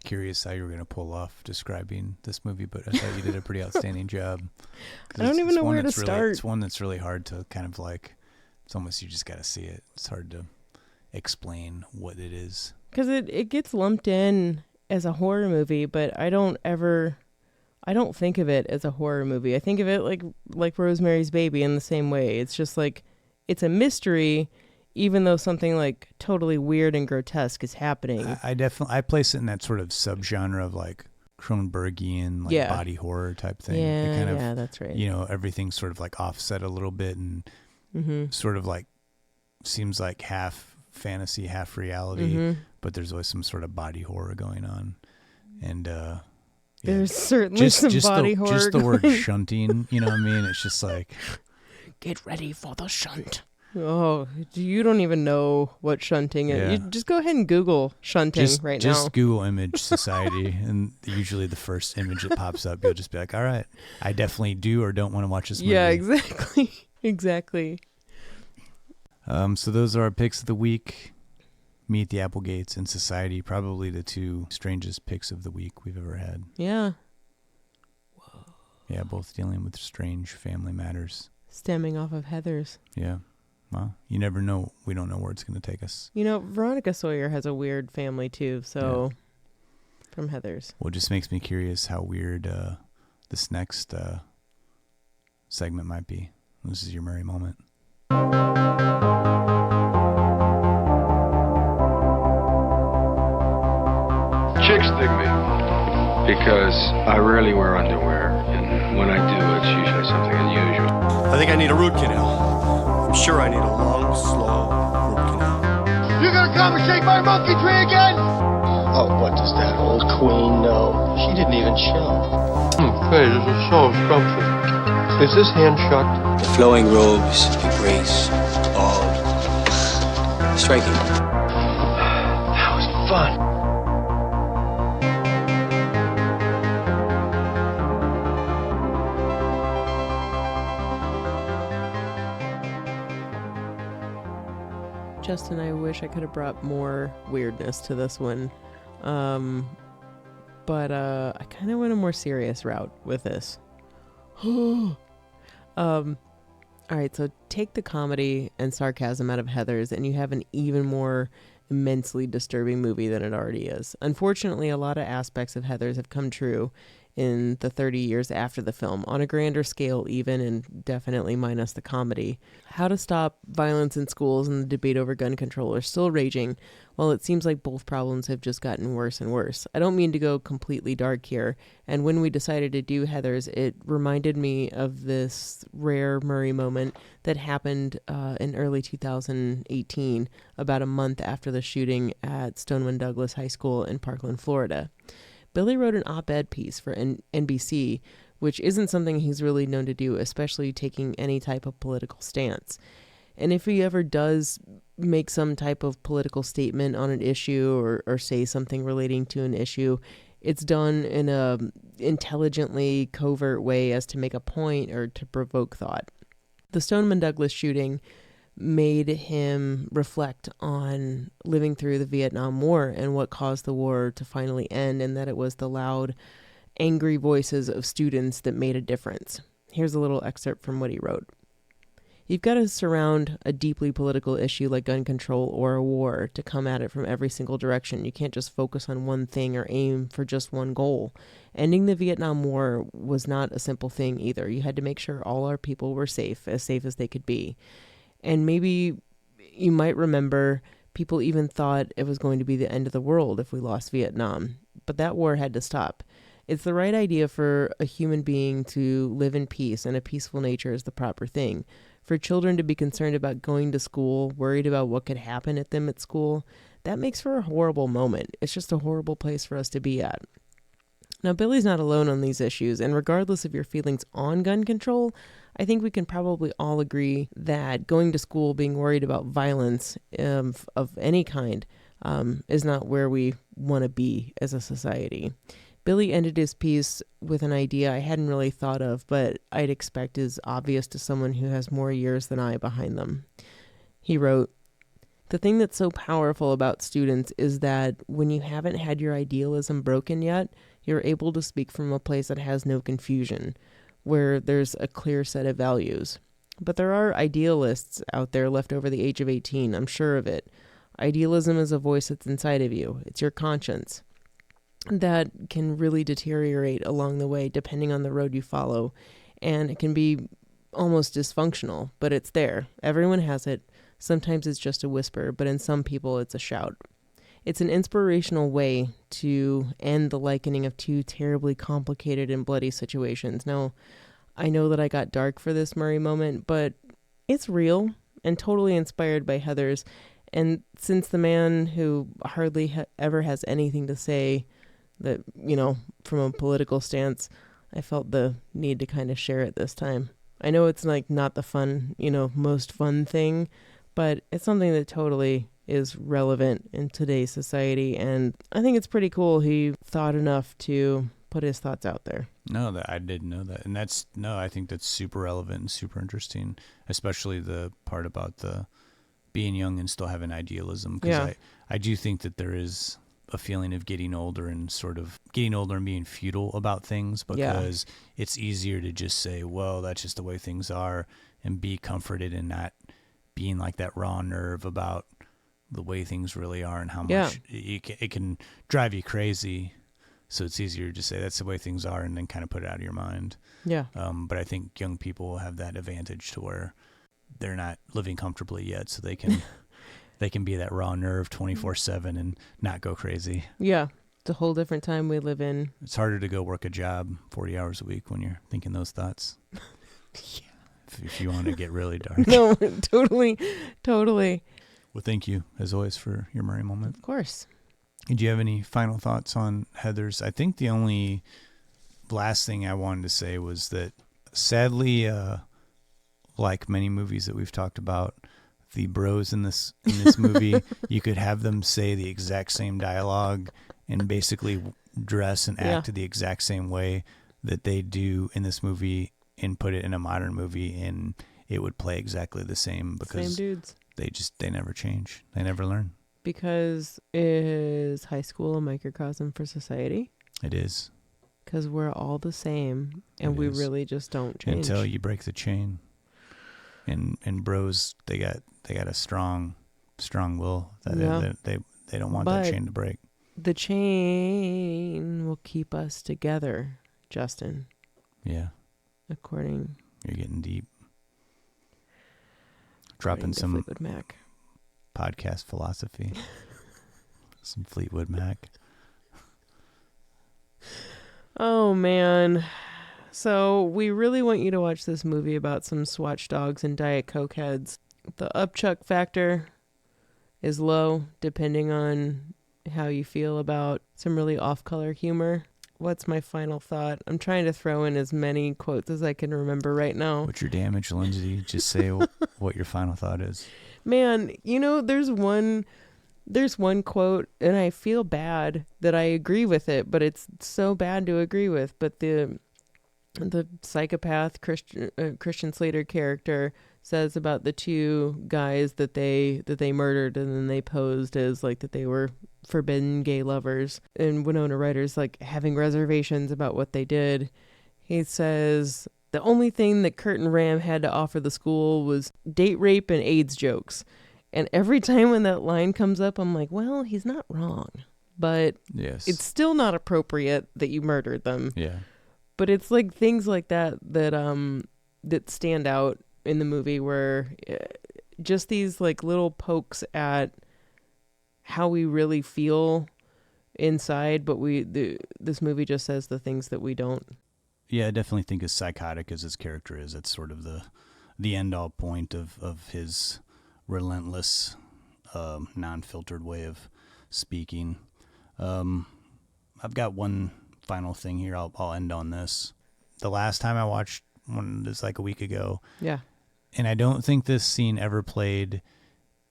curious how you were going to pull off describing this movie, but I thought you did a pretty outstanding job. I don't even know where to start. It's one that's really hard to kind of like, it's almost, you just got to see it. It's hard to explain what it is. Because it gets lumped in as a horror movie, but I don't think of it as a horror movie. I think of it like Rosemary's Baby in the same way. It's just like, it's a mystery, even though something like totally weird and grotesque is happening. I place it in that sort of subgenre of like Cronenbergian, like body horror type thing. Yeah, that's right. Everything's sort of like offset a little bit and sort of like seems like half fantasy, half reality, but there's always some sort of body horror going on. And there's certainly some body horror. Just the word shunting, you know what I mean? It's just like, get ready for the shunt. Oh, you don't even know what shunting is. Yeah. You just go ahead and Google shunting now. Just Google image society, and usually the first image that pops up, you'll just be like, all right, I definitely do or don't want to watch this movie. Yeah, exactly. Exactly. So those are our picks of the week. Meet the Applegates and Society, probably the two strangest picks of the week we've ever had. Yeah. Whoa. Yeah, both dealing with strange family matters. Stemming off of Heathers. Yeah. Well, you never know. We don't know where it's going to take us. Veronica Sawyer has a weird family too, so from Heathers. Well, it just makes me curious how weird this next segment might be. This is your Murray moment. Chicks dig me because I rarely wear underwear, and when I do, it's usually something unusual. I think I need a root canal. I'm sure I need a long, slow root canal. You gonna come and shake my monkey tree again? Oh, what does that old queen know? She didn't even show. Hey, this is so scrumptious. Is this hand shucked? The flowing robes, the grace, bald, striking. That was fun. Justin, I wish I could have brought more weirdness to this one. But I kind of went a more serious route with this. All right, so take the comedy and sarcasm out of Heathers and you have an even more immensely disturbing movie than it already is. Unfortunately, a lot of aspects of Heathers have come true in the 30 years after the film, on a grander scale even, and definitely minus the comedy. How to stop violence in schools and the debate over gun control are still raging, while it seems like both problems have just gotten worse and worse. I don't mean to go completely dark here, and when we decided to do Heathers, it reminded me of this rare Murray moment that happened in early 2018, about a month after the shooting at Stoneman Douglas High School in Parkland, Florida. Billy wrote an op-ed piece for NBC, which isn't something he's really known to do, especially taking any type of political stance. And if he ever does make some type of political statement on an issue or say something relating to an issue, it's done in a intelligently covert way as to make a point or to provoke thought. The Stoneman Douglas shooting made him reflect on living through the Vietnam War and what caused the war to finally end, and that it was the loud, angry voices of students that made a difference. Here's a little excerpt from what he wrote. You've got to surround a deeply political issue like gun control or a war to come at it from every single direction. You can't just focus on one thing or aim for just one goal. Ending the Vietnam War was not a simple thing either. You had to make sure all our people were safe as they could be. And maybe you might remember people even thought it was going to be the end of the world if we lost Vietnam. But that war had to stop. It's the right idea for a human being to live in peace, and a peaceful nature is the proper thing. For children to be concerned about going to school, worried about what could happen at them at school, that makes for a horrible moment. It's just a horrible place for us to be at. Now, Billy's not alone on these issues, and regardless of your feelings on gun control, I think we can probably all agree that going to school being worried about violence of any kind is not where we want to be as a society. Billy ended his piece with an idea I hadn't really thought of, but I'd expect is obvious to someone who has more years than I behind them. He wrote, "The thing that's so powerful about students is that when you haven't had your idealism broken yet, you're able to speak from a place that has no confusion, where there's a clear set of values. But there are idealists out there left over the age of 18, I'm sure of it. Idealism is a voice that's inside of you. It's your conscience. That can really deteriorate along the way depending on the road you follow, and it can be almost dysfunctional, but it's there. Everyone has it. Sometimes it's just a whisper, but in some people it's a shout. It's an inspirational way to end the likening of two terribly complicated and bloody situations. Now, I know that I got dark for this Murray moment, but it's real and totally inspired by Heathers. And since the man who hardly ever has anything to say that, from a political stance, I felt the need to kind of share it this time. I know it's like not the fun, most fun thing, but it's something that totally is relevant in today's society. And I think it's pretty cool he thought enough to put his thoughts out there. No, that I didn't know that. And I think that's super relevant and super interesting, especially the part about the being young and still having idealism. Because I do think that there is a feeling of getting older and being futile about things, because it's easier to just say, well, that's just the way things are, and be comforted in not being like that raw nerve about the way things really are and how much it can drive you crazy. So it's easier to just say that's the way things are and then kind of put it out of your mind. Yeah. But I think young people have that advantage to where they're not living comfortably yet, so they can they can be that raw nerve 24/7 and not go crazy. Yeah. It's a whole different time we live in. It's harder to go work a job 40 hours a week when you're thinking those thoughts. If you want to get really dark. No, totally. Well, thank you, as always, for your Murray moment. Of course. Did you have any final thoughts on Heathers? I think the only last thing I wanted to say was that, sadly, like many movies that we've talked about, the bros in this movie, you could have them say the exact same dialogue and basically dress and act the exact same way that they do in this movie and put it in a modern movie, and it would play exactly the same, because same dudes. They never change. They never learn. Because is high school a microcosm for society? It is. Because we're all the same, and we really just don't change. Until you break the chain. And bros, they got a strong will that they don't want that chain to break. The chain will keep us together, Justin. Yeah. You're getting deep. Dropping some Fleetwood Mac podcast philosophy. Some Fleetwood Mac. Oh man. So we really want you to watch this movie about some swatch-dogs and Diet Cokeheads. The upchuck factor is low, depending on how you feel about some really off-color humor. What's my final thought? I'm trying to throw in as many quotes as I can remember right now. What's your damage, Lindsay? Just say what your final thought is. Man, there's one quote, and I feel bad that I agree with it, but it's so bad to agree with. But the psychopath Christian Slater character says about the two guys that they murdered, and then they posed as like that they were forbidden gay lovers, and Winona Ryder's like having reservations about what they did. He says the only thing that Kurt and Ram had to offer the school was date rape and AIDS jokes. And every time when that line comes up, I'm like, well, he's not wrong, but it's still not appropriate that you murdered them. Yeah. But it's like things like that stand out in the movie, where just these like little pokes at how we really feel inside, but this movie just says the things that we don't. Yeah, I definitely think as psychotic as his character is, it's sort of the end all point of his relentless, non-filtered way of speaking. I've got one final thing here. I'll end on this. The last time I watched one, this like a week ago. Yeah. And I don't think this scene ever played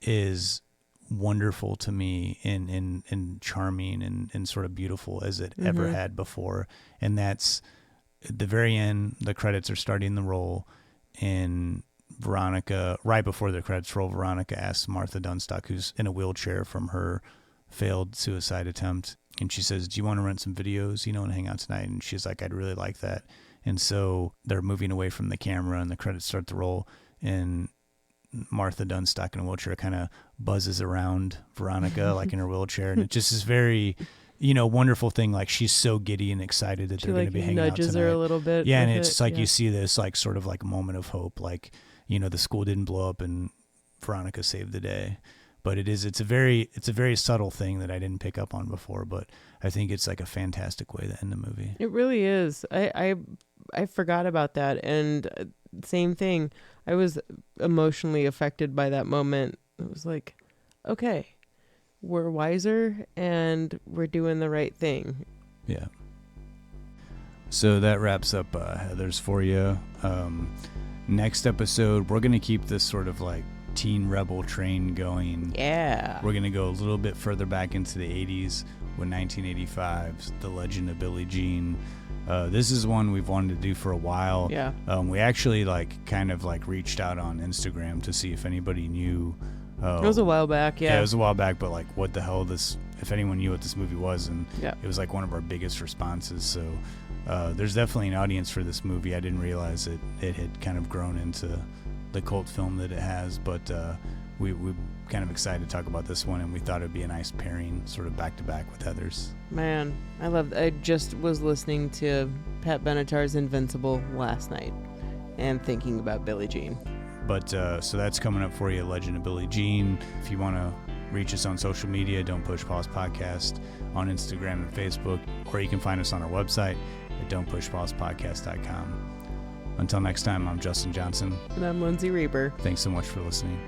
is wonderful to me and charming and sort of beautiful as it ever had before. And that's at the very end, the credits are starting to roll, and Veronica, right before the credits roll, Veronica asks Martha Dunstock, who's in a wheelchair from her failed suicide attempt, and she says, do you want to rent some videos, and hang out tonight? And she's like, I'd really like that. And so they're moving away from the camera, and the credits start to roll, and Martha Dunstock in a wheelchair kind of buzzes around Veronica like in her wheelchair, and it just is very, wonderful thing. Like she's so giddy and excited that they're going to be hanging out tonight. Nudges her a little bit. Yeah, and it's like you see this like sort of like moment of hope. Like, the school didn't blow up and Veronica saved the day. But it's a very subtle thing that I didn't pick up on before. But I think it's like a fantastic way to end the movie. It really is. I forgot about that, and same thing. I was emotionally affected by that moment. It was like, okay, we're wiser and we're doing the right thing. Yeah. So that wraps up Heathers for you. Next episode, we're going to keep this sort of like teen rebel train going. Yeah. We're going to go a little bit further back into the 80s with 1985's The Legend of Billie Jean. This is one we've wanted to do for a while. Yeah. We actually kind of reached out on Instagram to see if anybody knew. It was a while back, yeah. Yeah, it was a while back, but what the hell if anyone knew what this movie was, and it was one of our biggest responses. So there's definitely an audience for this movie. I didn't realize it had kind of grown into the cult film that it has, but we kind of excited to talk about this one, and we thought it'd be a nice pairing, sort of back to back with Heathers. Man, I just was listening to Pat Benatar's Invincible last night and thinking about Billie Jean. But so that's coming up for you, Legend of Billie Jean. If you want to reach us on social media, Don't Push Pause Podcast on Instagram and Facebook, or you can find us on our website at don'tpushpausepodcast.com. Until next time, I'm Justin Johnson. And I'm Lindsay Reber. Thanks so much for listening.